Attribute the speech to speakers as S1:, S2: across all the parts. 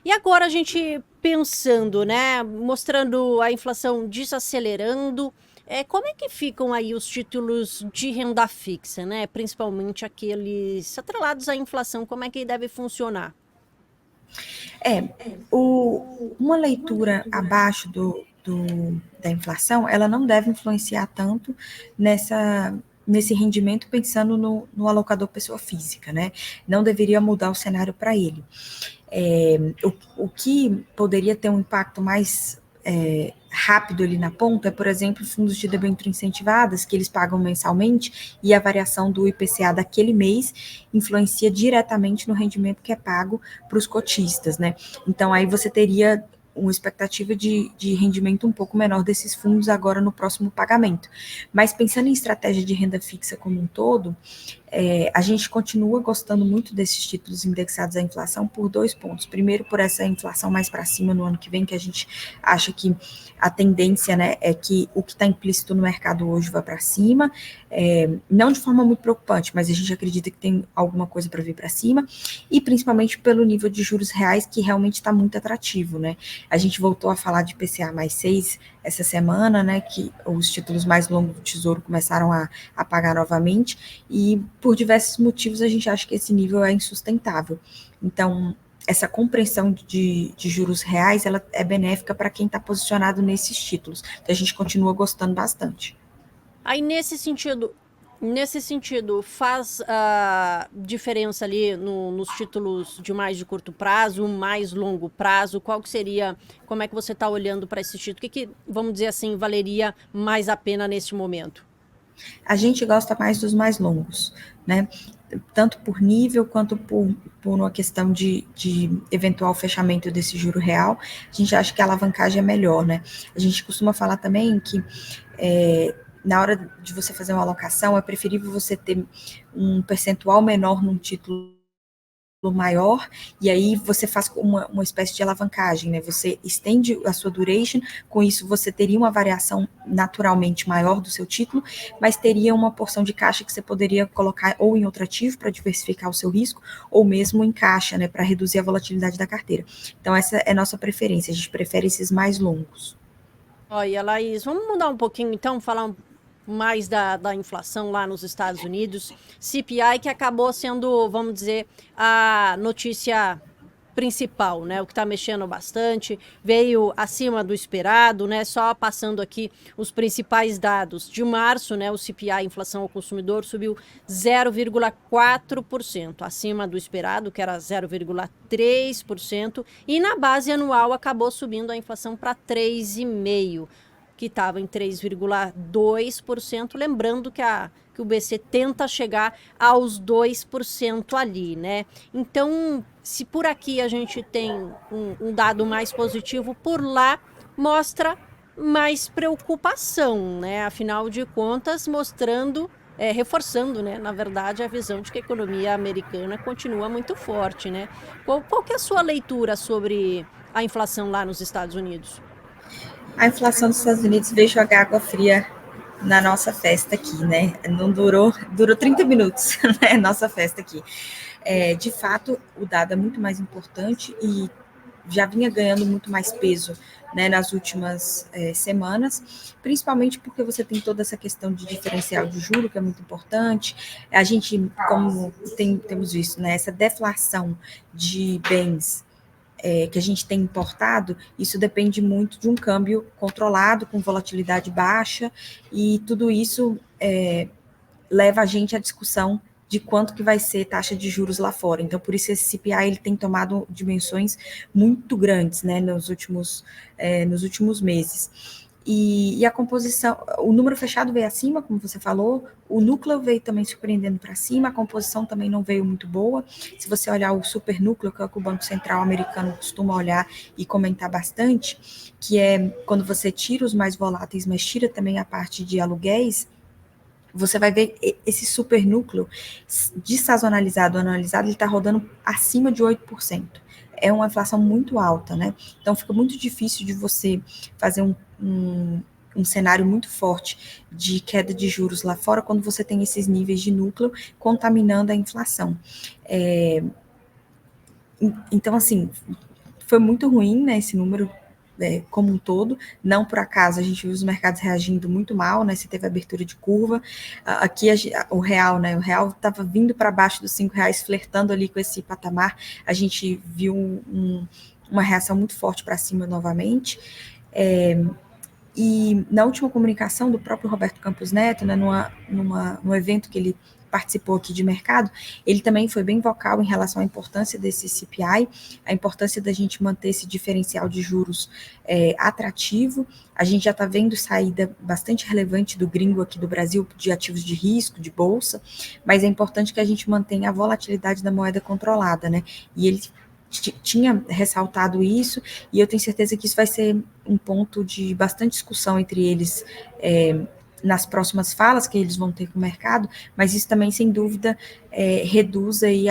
S1: E agora a gente pensando, né, mostrando a inflação desacelerando, como é que ficam aí os títulos de renda fixa, né? Principalmente aqueles atrelados à inflação, como é que deve funcionar?
S2: É, uma leitura abaixo da inflação, ela não deve influenciar tanto nesse rendimento pensando no alocador pessoa física, né? Não deveria mudar o cenário para ele. O que poderia ter um impacto mais rápido ali na ponta é, por exemplo, fundos de debênture incentivadas, que eles pagam mensalmente, e a variação do IPCA daquele mês influencia diretamente no rendimento que é pago para os cotistas, né? Então, aí você teria uma expectativa de rendimento um pouco menor desses fundos agora no próximo pagamento. Mas pensando em estratégia de renda fixa como um todo, a gente continua gostando muito desses títulos indexados à inflação por dois pontos. Primeiro, por essa inflação mais para cima no ano que vem, que a gente acha que a tendência, né, é que o que está implícito no mercado hoje vai para cima, não de forma muito preocupante, mas a gente acredita que tem alguma coisa para vir para cima, e principalmente pelo nível de juros reais, que realmente está muito atrativo, né? A gente voltou a falar de PCA mais 6 essa semana, né, que os títulos mais longos do Tesouro começaram a pagar novamente, e por diversos motivos a gente acha que esse nível é insustentável. Então, essa compreensão de juros reais, ela é benéfica para quem está posicionado nesses títulos. Então, a gente continua gostando bastante.
S1: Aí nesse sentido, faz a diferença ali nos títulos de mais de curto prazo, mais longo prazo? Qual que seria, como é que você está olhando para esse título? O que, vamos dizer assim, valeria mais a pena neste momento?
S2: A gente gosta mais dos mais longos, né? Tanto por nível quanto por uma questão de eventual fechamento desse juro real, a gente acha que a alavancagem é melhor, né? A gente costuma falar também que na hora de você fazer uma alocação, é preferível você ter um percentual menor num título maior, e aí você faz uma espécie de alavancagem, né? Você estende a sua duration, com isso você teria uma variação naturalmente maior do seu título, mas teria uma porção de caixa que você poderia colocar ou em outro ativo para diversificar o seu risco, ou mesmo em caixa, né, para reduzir a volatilidade da carteira. Então essa é a nossa preferência, a gente prefere esses mais longos.
S1: Olha, Laís, vamos mudar um pouquinho então, falar mais da inflação lá nos Estados Unidos. CPI que acabou sendo, vamos dizer, a notícia principal, né? O que está mexendo bastante, veio acima do esperado, né? Só passando aqui os principais dados. De março, né? O CPI, inflação ao consumidor, subiu 0,4%, acima do esperado, que era 0,3%, e na base anual acabou subindo a inflação para 3,5%, que estava em 3,2%, lembrando que o BC tenta chegar aos 2% ali, né? Então, se por aqui a gente tem um dado mais positivo, por lá mostra mais preocupação, né? Afinal de contas, mostrando, reforçando, né? Na verdade, a visão de que a economia americana continua muito forte, né? Qual que é a sua leitura sobre a inflação lá nos Estados Unidos?
S2: A inflação dos Estados Unidos veio jogar água fria na nossa festa aqui, né? Não durou 30 minutos, né? Nossa festa aqui. De fato, o dado é muito mais importante e já vinha ganhando muito mais peso, né, nas últimas semanas, principalmente porque você tem toda essa questão de diferencial de juro, que é muito importante. A gente, como temos visto, né, essa deflação de bens que a gente tem importado, isso depende muito de um câmbio controlado, com volatilidade baixa, e tudo isso leva a gente à discussão de quanto que vai ser taxa de juros lá fora. Então, por isso esse CPI ele tem tomado dimensões muito grandes, né, nos últimos meses. E a composição, o número fechado veio acima, como você falou, o núcleo veio também surpreendendo para cima, a composição também não veio muito boa. Se você olhar o supernúcleo, que é o que o Banco Central americano costuma olhar e comentar bastante, que é quando você tira os mais voláteis, mas tira também a parte de aluguéis, você vai ver esse supernúcleo dessazonalizado, anualizado, ele está rodando acima de 8%. É uma inflação muito alta, né? Então fica muito difícil de você fazer um cenário muito forte de queda de juros lá fora quando você tem esses níveis de núcleo contaminando a inflação. Então, assim, foi muito ruim, né, esse número como um todo, não por acaso, a gente viu os mercados reagindo muito mal, né, você teve abertura de curva, aqui o real, né, o real estava vindo para baixo dos R$ 5, flertando ali com esse patamar, a gente viu uma reação muito forte para cima novamente, e na última comunicação do próprio Roberto Campos Neto, né, num evento que ele participou aqui de mercado, ele também foi bem vocal em relação à importância desse CPI, a importância da gente manter esse diferencial de juros atrativo. A gente já está vendo saída bastante relevante do gringo aqui do Brasil, de ativos de risco, de bolsa, mas é importante que a gente mantenha a volatilidade da moeda controlada, né? E ele tinha ressaltado isso, e eu tenho certeza que isso vai ser um ponto de bastante discussão entre eles nas próximas falas que eles vão ter com o mercado, mas isso também, sem dúvida, reduz aí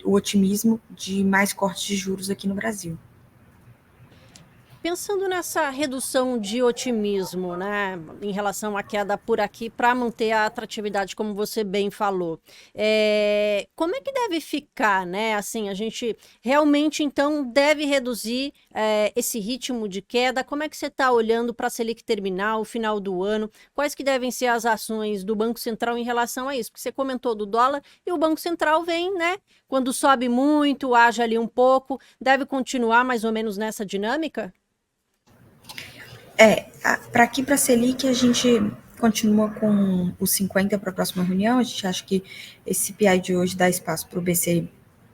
S2: o otimismo de mais cortes de juros aqui no Brasil.
S1: Pensando nessa redução de otimismo, né, em relação à queda por aqui, para manter a atratividade, como você bem falou, como é que deve ficar, né? Assim, a gente realmente, então, deve reduzir esse ritmo de queda. Como é que você está olhando para a Selic terminal, o final do ano? Quais que devem ser as ações do Banco Central em relação a isso? Porque você comentou do dólar e o Banco Central vem, né? Quando sobe muito, age ali um pouco, deve continuar mais ou menos nessa dinâmica?
S2: Para aqui, para a Selic, a gente continua com os 50 para a próxima reunião. A gente acha que esse CPI de hoje dá espaço para o BC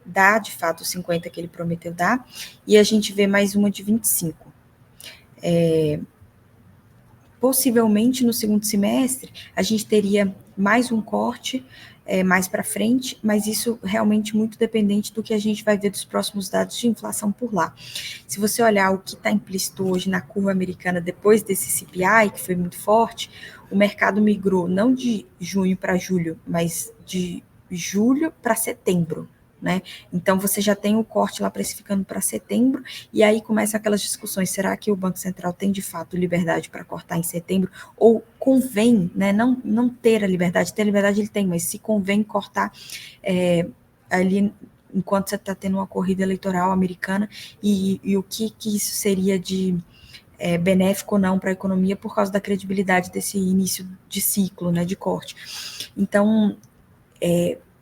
S2: dar, de fato, os 50 que ele prometeu dar, e a gente vê mais uma de 25. Possivelmente, no segundo semestre, a gente teria mais um corte mais para frente, mas isso realmente muito dependente do que a gente vai ver dos próximos dados de inflação por lá. Se você olhar o que está implícito hoje na curva americana depois desse CPI, que foi muito forte, o mercado migrou não de junho para julho, mas de julho para setembro. Né? Então, você já tem o corte lá precificando para setembro, e aí começam aquelas discussões, será que o Banco Central tem de fato liberdade para cortar em setembro, ou convém, né, não ter a liberdade ele tem, mas se convém cortar ali enquanto você está tendo uma corrida eleitoral americana, e o que isso seria de benéfico ou não para a economia por causa da credibilidade desse início de ciclo, né, de corte. Então,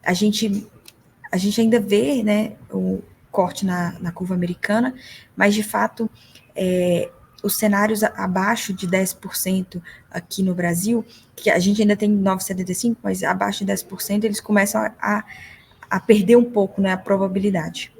S2: a gente ainda vê, né, o corte na curva americana, mas, de fato, os cenários abaixo de 10% aqui no Brasil, que a gente ainda tem 9,75%, mas abaixo de 10%, eles começam a perder um pouco, né, a probabilidade.